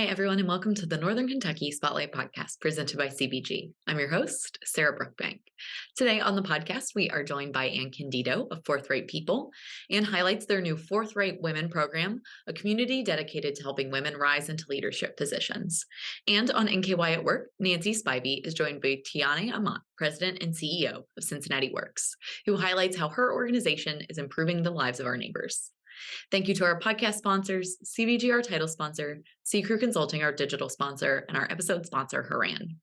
Hi, everyone, and welcome to the Northern Kentucky Spotlight Podcast presented by CBG. I'm your host, Sarah Brookbank. Today on the podcast, we are joined by Ann Candido of ForthRight People. Ann highlights their new ForthRight Women program, a community dedicated to helping women rise into leadership positions. And on NKY at Work, Nancy Spivey is joined by Tiane Amont, President and CEO of Cincinnati Works, who highlights how her organization is improving the lives of our neighbors. Thank you to our podcast sponsors, CBG, our title sponsor, C-Crew Consulting, our digital sponsor, and our episode sponsor, Haran.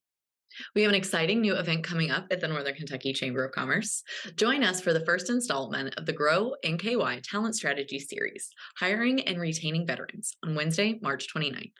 We have an exciting new event coming up at the Northern Kentucky Chamber of Commerce. Join us for the first installment of the Grow NKY Talent Strategy Series, Hiring and Retaining Veterans, on Wednesday, March 29th.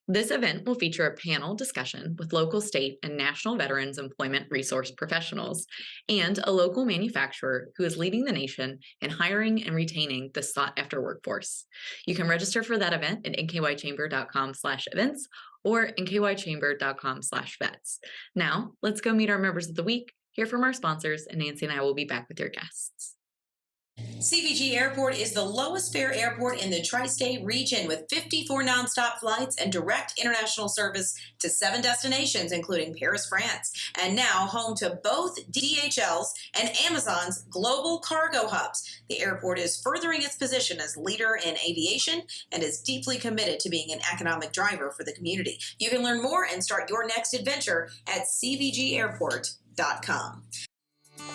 This event will feature a panel discussion with local, state, and national veterans employment resource professionals and a local manufacturer who is leading the nation in hiring and retaining the sought-after workforce. You can register for that event at nkychamber.com/events or nkychamber.com/vets. Now, let's go meet our members of the week, hear from our sponsors, and Nancy and I will be back with your guests. CBG Airport is the lowest fare airport in the tri-state region with 54 nonstop flights and direct international service to 7 destinations, including Paris, France, and now home to both DHL's and Amazon's global cargo hubs. The airport is furthering its position as leader in aviation and is deeply committed to being an economic driver for the community. You can learn more and start your next adventure at cbgairport.com.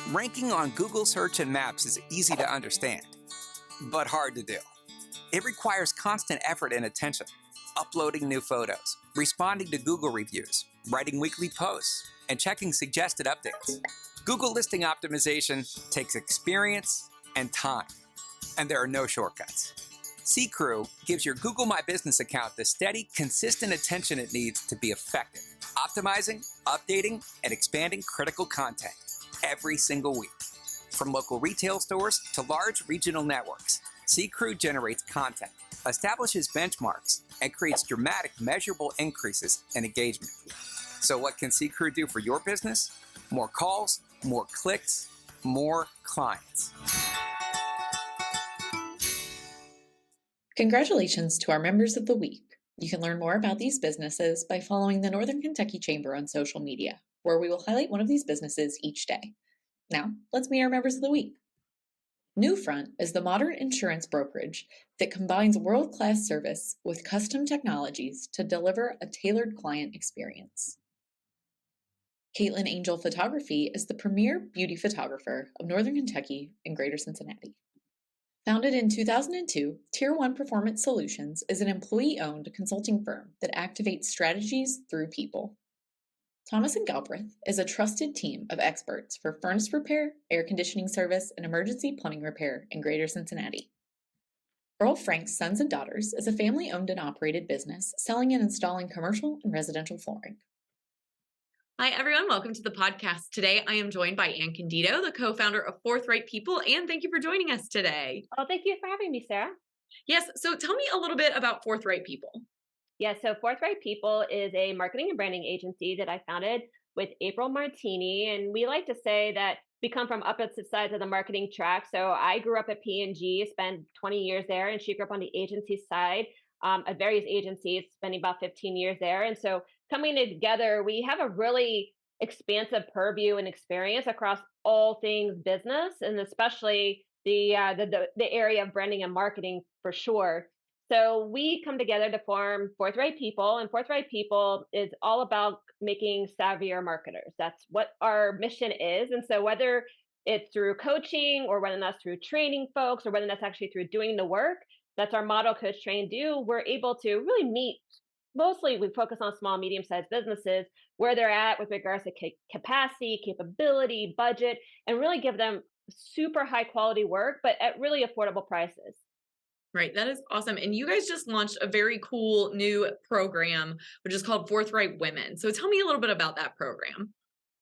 Ranking on Google Search and Maps is easy to understand, but hard to do. It requires constant effort and attention, uploading new photos, responding to Google reviews, writing weekly posts, and checking suggested updates. Google listing optimization takes experience and time, and there are no shortcuts. C-Crew gives your Google My Business account the steady, consistent attention it needs to be effective, optimizing, updating, and expanding critical content every single week. From local retail stores to large regional networks, C-Crew generates content, establishes benchmarks, and creates dramatic, measurable increases in engagement. So what can C-Crew do for your business? More calls, more clicks, more clients. Congratulations to our members of the week. You can learn more about these businesses by following the Northern Kentucky Chamber on social media, where we will highlight one of these businesses each day. Now, let's meet our members of the week. Newfront is the modern insurance brokerage that combines world-class service with custom technologies to deliver a tailored client experience. Caitlin Angel Photography is the premier beauty photographer of Northern Kentucky and Greater Cincinnati. Founded in 2002, Tier 1 Performance Solutions is an employee-owned consulting firm that activates strategies through people. Thomas & Galbraith is a trusted team of experts for furnace repair, air conditioning service, and emergency plumbing repair in Greater Cincinnati. Earl Frank's Sons and Daughters is a family-owned and operated business selling and installing commercial and residential flooring. Hi, everyone. Welcome to the podcast. Today, I am joined by Ann Candido, the co-founder of ForthRight People. Ann, thank you for joining us today. Oh, thank you for having me, Sarah. Yes, so tell me a little bit about ForthRight People. Yeah, so ForthRight People is a marketing and branding agency that I founded with April Martini. And we like to say that we come from opposite sides of the marketing track. So I grew up at P&G, spent 20 years there, and she grew up on the agency side at various agencies, spending about 15 years there. And so coming together, we have a really expansive purview and experience across all things business, and especially the area of branding and marketing for sure. So we come together to form ForthRight People, and ForthRight People is all about making savvier marketers. That's what our mission is. And so whether it's through coaching or whether that's through training folks or whether that's actually through doing the work, that's our model Coach Train Do, we're able to really meet, mostly we focus on small, medium-sized businesses, where they're at with regards to capacity, capability, budget, and really give them super high quality work, but at really affordable prices. Right. That is awesome. And you guys just launched a very cool new program, which is called ForthRight Women. So tell me a little bit about that program.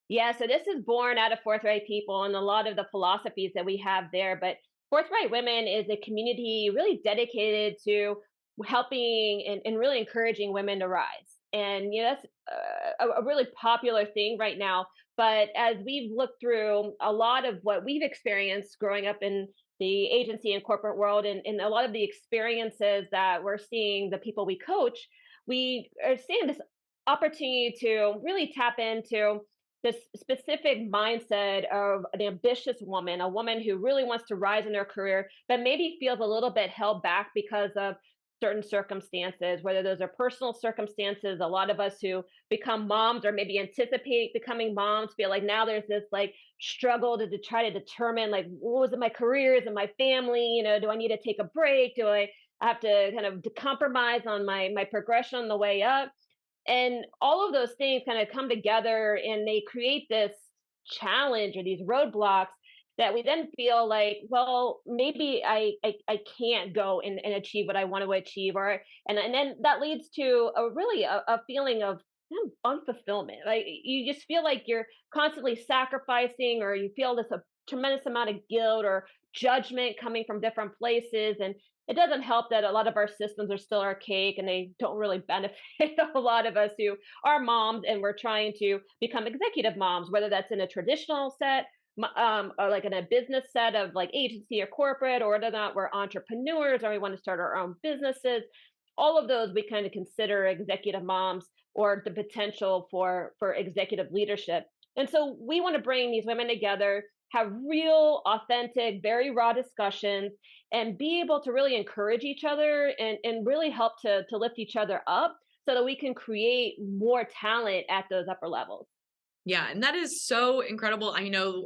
Yeah, so this is born out of ForthRight People and a lot of the philosophies that we have there. But ForthRight Women is a community really dedicated to helping and really encouraging women to rise. And that's a really popular thing right now. But as we've looked through a lot of what we've experienced growing up in the agency and corporate world and a lot of the experiences that we're seeing the people we coach, we are seeing this opportunity to really tap into this specific mindset of an ambitious woman, a woman who really wants to rise in her career, but maybe feels a little bit held back because of certain circumstances, whether those are personal circumstances. A lot of us who become moms or maybe anticipate becoming moms feel like now there's this like struggle to try to determine like what was it my career, is it my family, do I need to take a break? Do I have to kind of compromise on my progression on the way up? And all of those things kind of come together and they create this challenge or these roadblocks that we then feel like, well, maybe I can't go and achieve what I want to achieve, or and then that leads to a feeling of unfulfillment. Like you just feel like you're constantly sacrificing, or you feel this a tremendous amount of guilt or judgment coming from different places. And it doesn't help that a lot of our systems are still archaic and they don't really benefit a lot of us who are moms and we're trying to become executive moms, whether that's in a traditional set, or like in a business set of like agency or corporate, or whether or not we're entrepreneurs or we want to start our own businesses. All of those we kind of consider executive moms or the potential for executive leadership. And so we want to bring these women together, have real, authentic, very raw discussions, and be able to really encourage each other and really help to lift each other up so that we can create more talent at those upper levels. Yeah, and that is so incredible. I know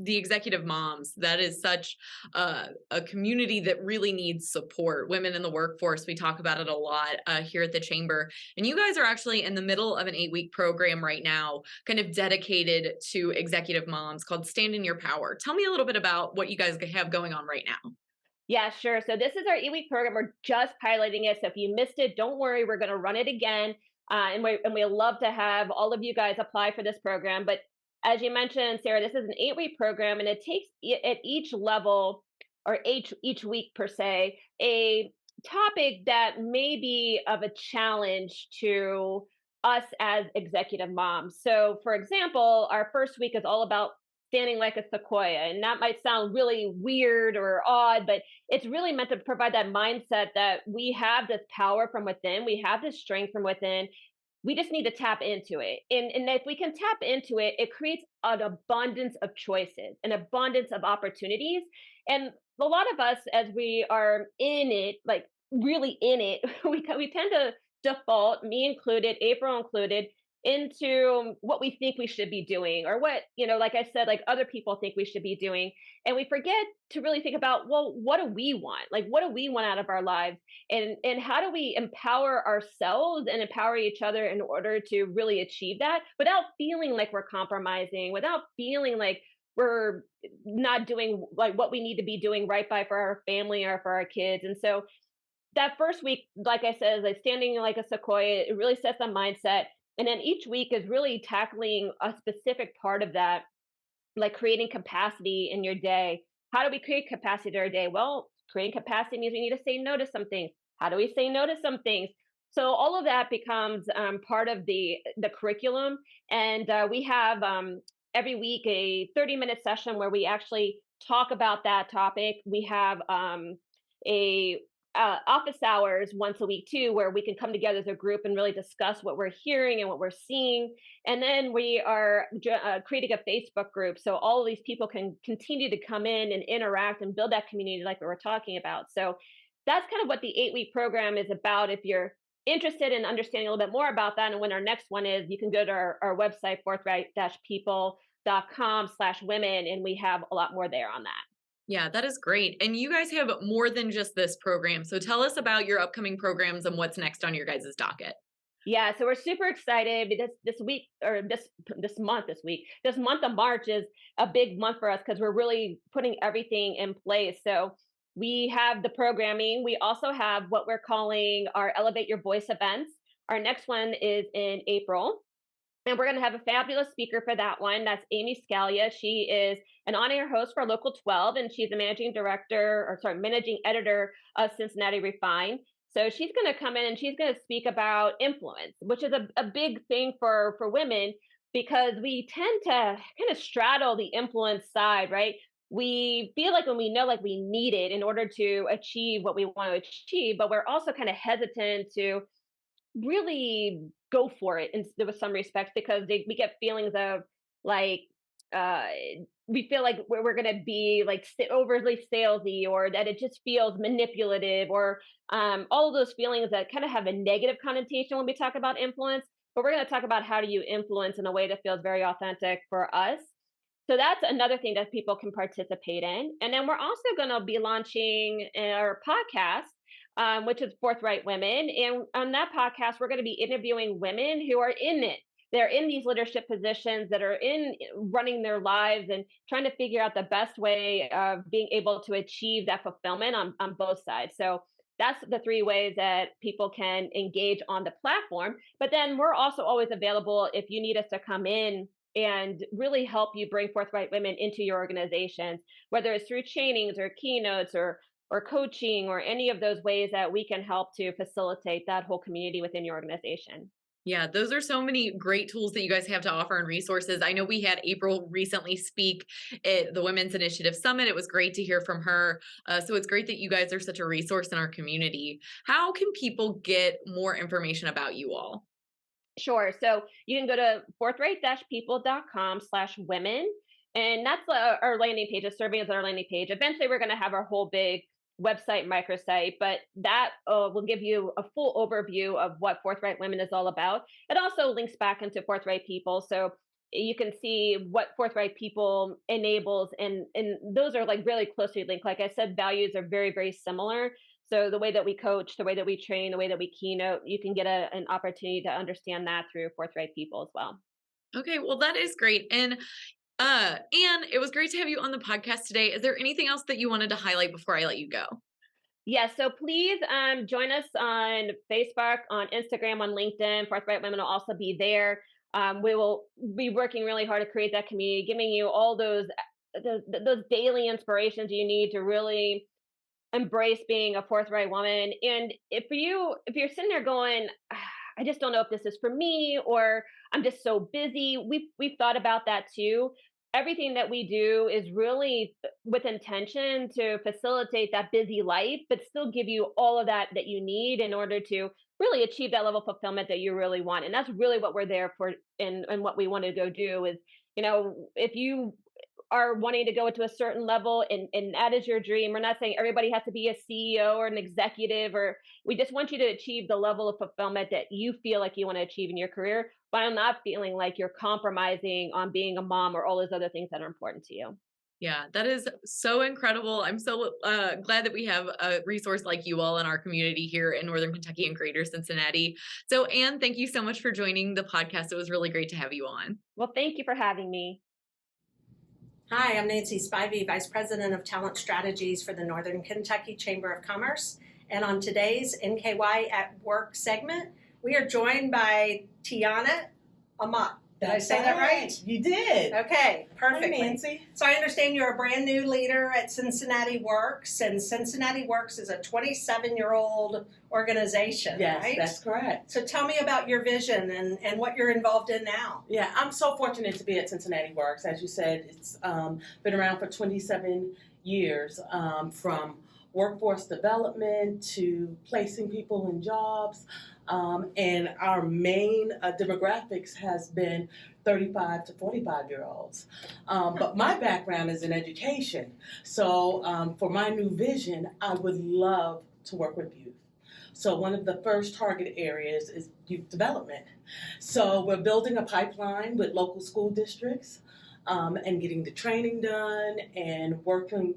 the executive moms, that is such a community that really needs support. Women in the workforce, we talk about it a lot here at the Chamber. And you guys are actually in the middle of an 8-week program right now, kind of dedicated to executive moms called Stand in Your Power. Tell me a little bit about what you guys have going on right now. Yeah, sure. So this is our 8-week program. We're just piloting it. So if you missed it, don't worry. We're going to run it again. And we love to have all of you guys apply for this program. But as you mentioned, Sarah, this is an 8-week program, and it takes at each level or each week per se a topic that may be of a challenge to us as executive moms. So, for example, our first week is all about standing like a sequoia, and that might sound really weird or odd, but it's really meant to provide that mindset that we have this power from within, we have this strength from within, we just need to tap into it. And if we can tap into it, it creates an abundance of choices, an abundance of opportunities. And a lot of us, as we are in it, like really in it, we tend to default, me included, April included, into what we think we should be doing, or what, like I said, like other people think we should be doing. And we forget to really think about, well, what do we want? Like, what do we want out of our lives? And how do we empower ourselves and empower each other in order to really achieve that without feeling like we're compromising, without feeling like we're not doing like what we need to be doing right by for our family or for our kids. And so that first week, like I said, is like standing like a sequoia. It really sets a mindset. And then each week is really tackling a specific part of that, like creating capacity in your day. How do we create capacity in our day? Well, creating capacity means we need to say no to some things. How do we say no to some things? So all of that becomes part of the curriculum, and we have every week a 30-minute session where we actually talk about that topic. We have a office hours once a week too, where we can come together as a group and really discuss what we're hearing and what we're seeing. And then we are creating a Facebook group, so all of these people can continue to come in and interact and build that community like we were talking about. So that's kind of what the 8-week program is about. If you're interested in understanding a little bit more about that and when our next one is, you can go to our website, forthright-people.com/women, and we have a lot more there on that. Yeah, that is great. And you guys have more than just this program. So tell us about your upcoming programs and what's next on your guys' docket. Yeah, so we're super excited because this week, or this month of March is a big month for us because we're really putting everything in place. So we have the programming. We also have what we're calling our Elevate Your Voice events. Our next one is in April. And we're going to have a fabulous speaker for that one. That's Amy Scalia. She is an on-air host for Local 12, and she's the managing editor of Cincinnati Refine. So she's going to come in and she's going to speak about influence, which is a big thing for women, because we tend to kind of straddle the influence side, right? We feel like when we know like we need it in order to achieve what we want to achieve, but we're also kind of hesitant to really go for it with some respects because we get feelings of like uh we feel like we're going to be like overly salesy, or that it just feels manipulative, or all of those feelings that kind of have a negative connotation when we talk about influence. But we're going to talk about how do you influence in a way that feels very authentic for us. So that's another thing that people can participate in. And then we're also going to be launching our podcast, which is Forthright Women. And on that podcast, we're going to be interviewing women who are in it. They're in these leadership positions, that are in running their lives and trying to figure out the best way of being able to achieve that fulfillment on both sides. So that's the three ways that people can engage on the platform. But then we're also always available if you need us to come in and really help you bring Forthright Women into your organizations, whether it's through trainings or keynotes or coaching or any of those ways that we can help to facilitate that whole community within your organization. Yeah, those are so many great tools that you guys have to offer and resources. I know we had April recently speak at the Women's Initiative Summit. It was great to hear from her. So it's great that you guys are such a resource in our community. How can people get more information about you all? Sure. So you can go to forthright-people.com/women. And that's our landing page. It's serving as our landing page. Eventually, we're going to have our whole big website microsite, but that will give you a full overview of what Forthright Women is all about. It also links back into Forthright People. So you can see what Forthright People enables. And those are like really closely linked. Like I said, values are very, very similar. So the way that we coach, the way that we train, the way that we keynote, you can get an opportunity to understand that through Forthright People as well. Okay, well, that is great. And it was great to have you on the podcast today. Is there anything else that you wanted to highlight before I let you go? Yeah, so please join us on Facebook, on Instagram, on LinkedIn. Forthright Women will also be there. We will be working really hard to create that community, giving you all those daily inspirations you need to really embrace being a forthright woman. And if you're sitting there going, I just don't know if this is for me, or I'm just so busy, we've thought about that too. Everything that we do is really with intention to facilitate that busy life, but still give you all of that you need in order to really achieve that level of fulfillment that you really want. And that's really what we're there for, and what we want to go do is, if you are wanting to go to a certain level, and that is your dream. We're not saying everybody has to be a CEO or an executive, or we just want you to achieve the level of fulfillment that you feel like you want to achieve in your career, but I'm not feeling like you're compromising on being a mom or all those other things that are important to you. Yeah, that is so incredible. I'm so glad that we have a resource like you all in our community here in Northern Kentucky and Greater Cincinnati. So, Anne, thank you so much for joining the podcast. It was really great to have you on. Well, thank you for having me. Hi, I'm Nancy Spivey, Vice President of Talent Strategies for the Northern Kentucky Chamber of Commerce. And on today's NKY at Work segment, we are joined by Tiana Amat. Did I say that right? You did. Okay, perfect. Hi, Nancy. So I understand you're a brand new leader at Cincinnati Works, and Cincinnati Works is a 27-year-old organization, Yes, right? that's correct. So tell me about your vision and what you're involved in now. Yeah, I'm so fortunate to be at Cincinnati Works. As you said, it's been around for 27 years, from workforce development to placing people in jobs. And our main demographics has been 35 to 45-year-olds. But my background is in education. So for my new vision, I would love to work with youth. So one of the first target areas is youth development. So we're building a pipeline with local school districts, and getting the training done, and working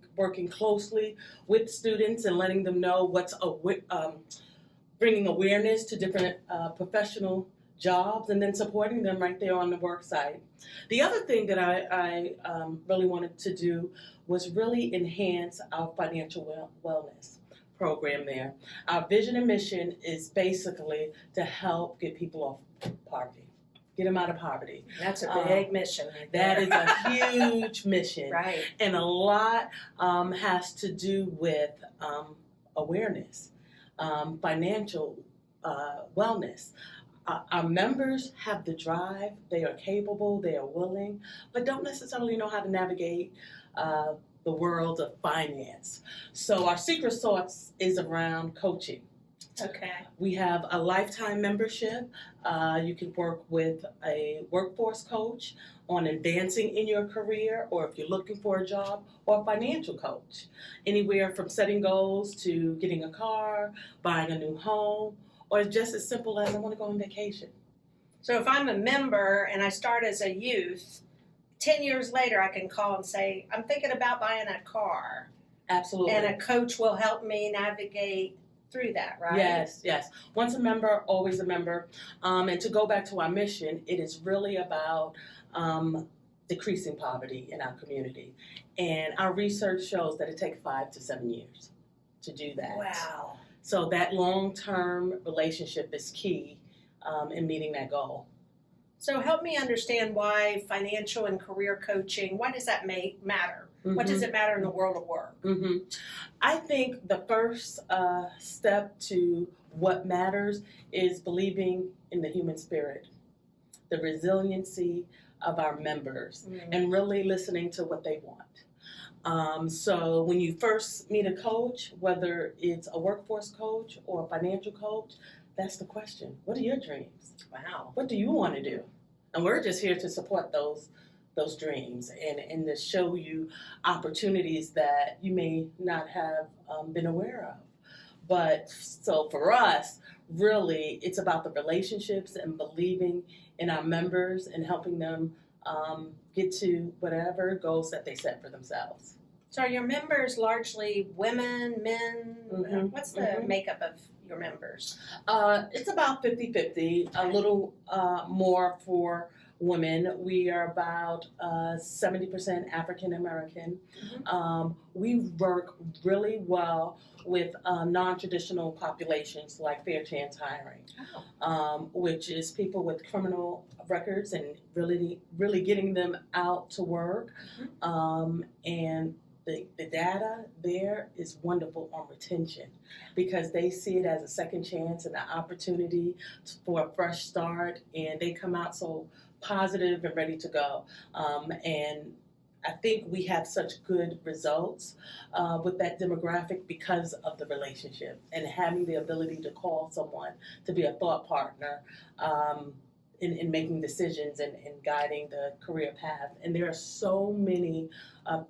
closely with students and letting them know what's bringing awareness to different professional jobs, and then supporting them right there on the work site. The other thing that I really wanted to do was really enhance our financial wellness program there. Our vision and mission is basically to help get people off poverty. Get them out of poverty. That's a big mission right there. there. That is a huge mission. Right. And a lot has to do with awareness, financial wellness. Our members have the drive, they are capable, they are willing, but don't necessarily know how to navigate the world of finance. So our secret sauce is around coaching Okay. We have a lifetime membership. You can work with a workforce coach on advancing in your career, or if you're looking for a job, or a financial coach. Anywhere from setting goals to getting a car, buying a new home, or just as simple as I want to go on vacation. So if I'm a member and I start as a youth, 10 years later I can call and say, I'm thinking about buying a car. Absolutely. And a coach will help me navigate through that, right? Yes, yes. Once a member, always a member. And to go back to our mission, it is really about decreasing poverty in our community. And our research shows that it takes 5 to 7 years to do that. Wow. So that long-term relationship is key in meeting that goal. So help me understand why financial and career coaching, why does that matter? What does it matter in the world of work? I think the first step to what matters is believing in the human spirit, the resiliency of our members, and really listening to what they want. So when you first meet a coach, whether it's a workforce coach or a financial coach, that's the question. What are your dreams? Wow. What do you want to do? And we're just here to support those dreams and to show you opportunities that you may not have been aware of. But so for us, really, it's about the relationships and believing in our members and helping them get to whatever goals that they set for themselves. So are your members largely women, men? What's the makeup of your members? It's about 50-50, a little more for women. We are about 70% African American. We work really well with non-traditional populations like fair chance hiring, which is people with criminal records and really getting them out to work. And the data there is wonderful on retention because they see it as a second chance and an opportunity for a fresh start, and they come out so positive and ready to go. And I think we have such good results with that demographic because of the relationship and having the ability to call someone to be a thought partner in making decisions and guiding the career path. And there are so many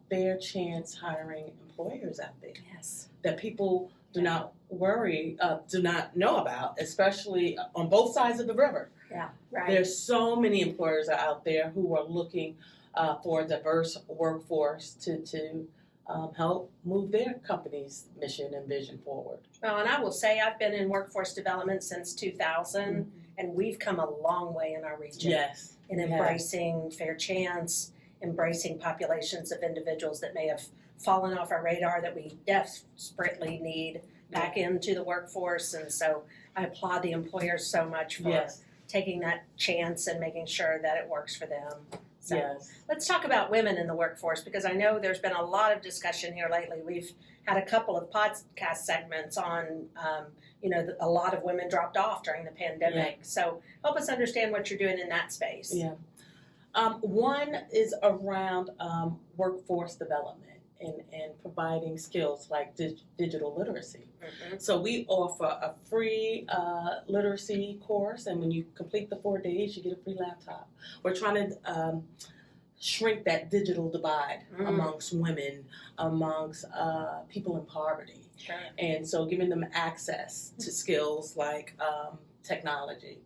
fair chance hiring employers out there that people do not do not know about, especially on both sides of the river. Yeah, right. There's so many employers out there who are looking for a diverse workforce to help move their company's mission and vision forward. Well, and I will say I've been in workforce development since 2000, and we've come a long way in our region. Yes. In embracing fair chance, embracing populations of individuals that may have fallen off our radar that we desperately need back into the workforce. And so I applaud the employers so much for taking that chance and making sure that it works for them. So let's talk about women in the workforce, because I know there's been a lot of discussion here lately. We've had a couple of podcast segments on, a lot of women dropped off during the pandemic. So help us understand what you're doing in that space. One is around workforce development and providing skills like digital literacy. So we offer a free literacy course, and when you complete the 4 days, you get a free laptop. We're trying to shrink that digital divide amongst women, amongst people in poverty. And so giving them access to skills like technology.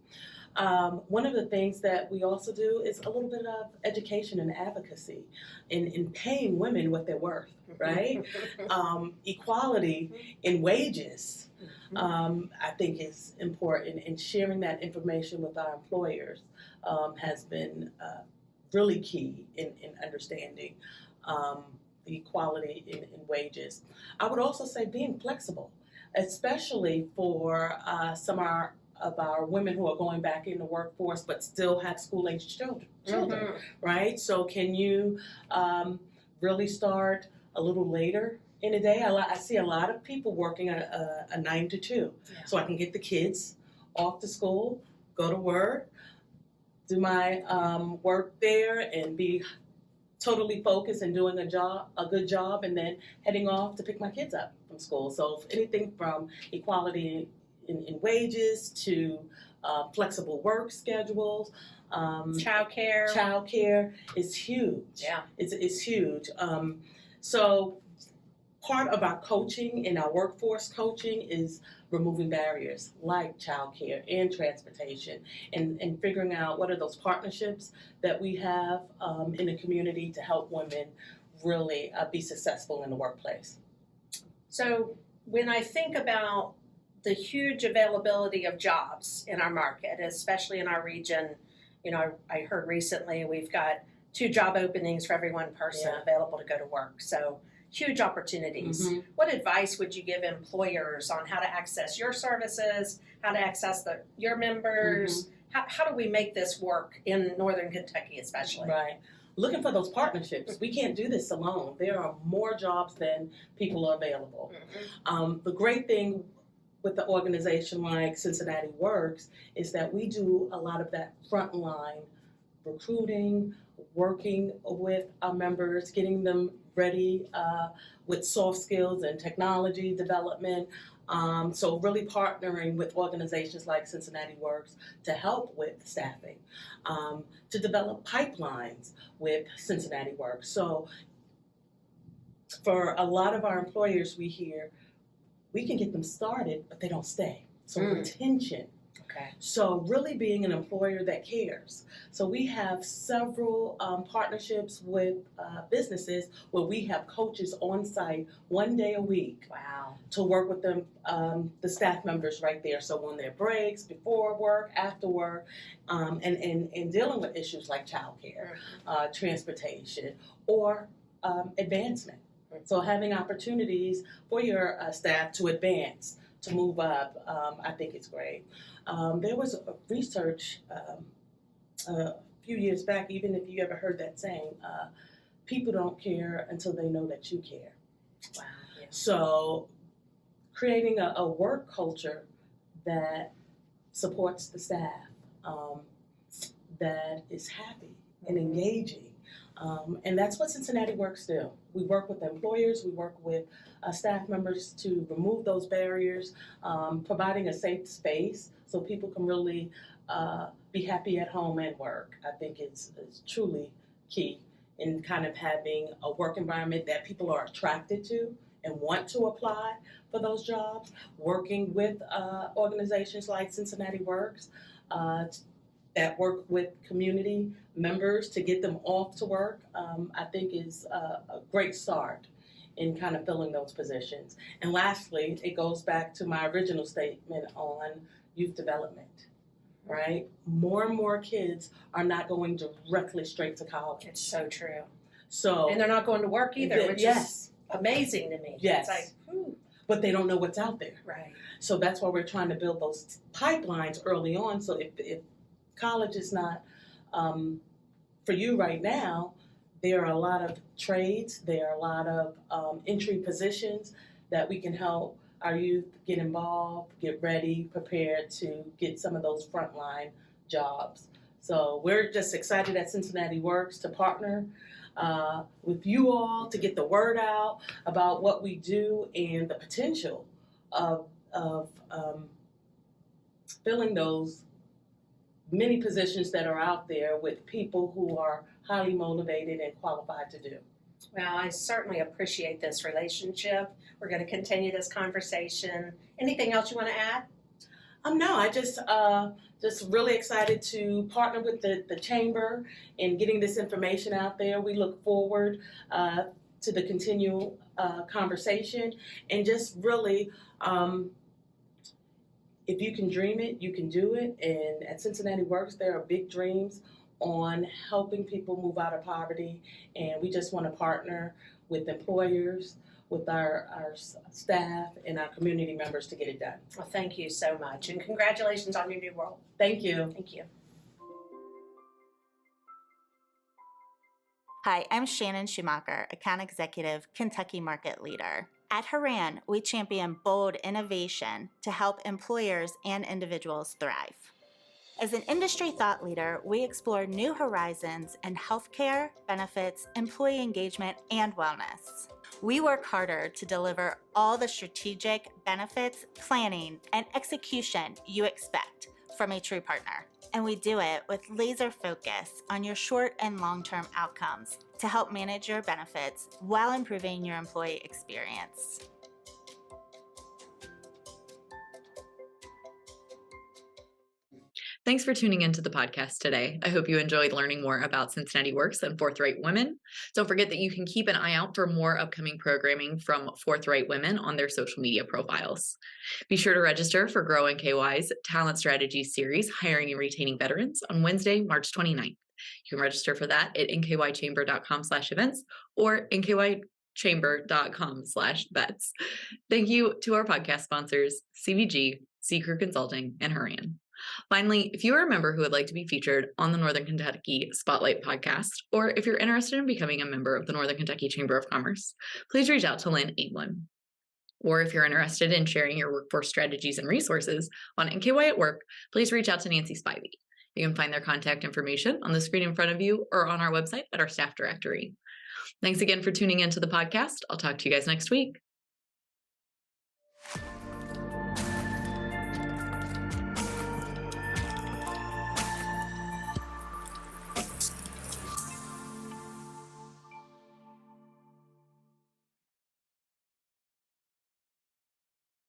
One of the things that we also do is a little bit of education and advocacy in paying women what they're worth, right? Equality in wages, I think is important, and sharing that information with our employers has been really key in understanding the equality in wages. I would also say being flexible, especially for some of our women who are going back in the workforce but still have school-aged children, right? So can you really start a little later in the day? I see a lot of people working a 9 to 2, so I can get the kids off to school, go to work, do my work there, and be totally focused and doing a good job, and then heading off to pick my kids up from school. So if anything from equality in wages to flexible work schedules. Childcare is huge. Yeah. It's huge. So part of our coaching and our workforce coaching is removing barriers like childcare and transportation, and figuring out what are those partnerships that we have in the community to help women really be successful in the workplace. So when I think about the huge availability of jobs in our market, especially in our region, I heard recently we've got 2 job openings for every 1 person available to go to work. So huge opportunities. Mm-hmm. What advice would you give employers on how to access your services, how to access your members? How do we make this work in Northern Kentucky especially? Right. Looking for those partnerships. We can't do this alone. There are more jobs than people are available. The great thing with the organization like Cincinnati Works is that we do a lot of that frontline recruiting, working with our members, getting them ready with soft skills and technology development. So really partnering with organizations like Cincinnati Works to help with staffing, to develop pipelines with Cincinnati Works. So for a lot of our employers, we hear we can get them started, but they don't stay. So retention. Okay. So really being an employer that cares. So we have several partnerships with businesses where we have coaches on site 1 day a week. Wow. To work with them, the staff members right there. So on their breaks, before work, after work, and dealing with issues like childcare, transportation, or advancement. So having opportunities for your staff to advance, to move up, I think it's great. There was a research a few years back, even if you ever heard that saying, people don't care until they know that you care. Wow. Yeah. So creating a work culture that supports the staff, that is happy and engaging. And that's what Cincinnati Works do. We work with employers, we work with staff members to remove those barriers, providing a safe space so people can really be happy at home and work. I think it's truly key in kind of having a work environment that people are attracted to and want to apply for those jobs. Working with organizations like Cincinnati Works that work with community members to get them off to work, I think is a great start in kind of filling those positions. And lastly, it goes back to my original statement on youth development, right? More and more kids are not going directly straight to college. It's so true. So, and they're not going to work either, which is amazing to me. Yes. It's like, but they don't know what's out there. Right. So that's why we're trying to build those pipelines early on. So if college is not for you right now, there are a lot of trades, there are a lot of entry positions that we can help our youth get involved, get ready, prepared to get some of those frontline jobs. So we're just excited at Cincinnati Works to partner with you all to get the word out about what we do and the potential of filling those many positions that are out there with people who are highly motivated and qualified to do. Well, I certainly appreciate this relationship. We're going to continue this conversation. Anything else you want to add? No, I just really excited to partner with the chamber in getting this information out there. We look forward to the continual conversation, and just really, if you can dream it, you can do it. And at Cincinnati Works, there are big dreams on helping people move out of poverty, and we just want to partner with employers, with our staff, and our community members to get it done. Well, thank you so much, and congratulations on your new role. Thank you. Thank you. Hi, I'm Shannon Schumacher, Account Executive, Kentucky Market Leader. At Haran, we champion bold innovation to help employers and individuals thrive. As an industry thought leader, we explore new horizons in healthcare, benefits, employee engagement, and wellness. We work harder to deliver all the strategic benefits, planning, and execution you expect from a true partner. And we do it with laser focus on your short and long-term outcomes to help manage your benefits while improving your employee experience. Thanks for tuning into the podcast today. I hope you enjoyed learning more about Cincinnati Works and ForthRight Women. Don't forget that you can keep an eye out for more upcoming programming from ForthRight Women on their social media profiles. Be sure to register for Grow NKY's Talent Strategies Series, Hiring and Retaining Veterans, on Wednesday, March 29th. You can register for that at nkychamber.com/events or nkychamber.com/vets. Thank you to our podcast sponsors, CVG, Sea Crew Consulting, and Hurrian. Finally, if you are a member who would like to be featured on the Northern Kentucky Spotlight podcast, or if you're interested in becoming a member of the Northern Kentucky Chamber of Commerce, please reach out to Lynn England. Or if you're interested in sharing your workforce strategies and resources on NKY at Work, please reach out to Nancy Spivey. You can find their contact information on the screen in front of you or on our website at our staff directory. Thanks again for tuning into the podcast. I'll talk to you guys next week.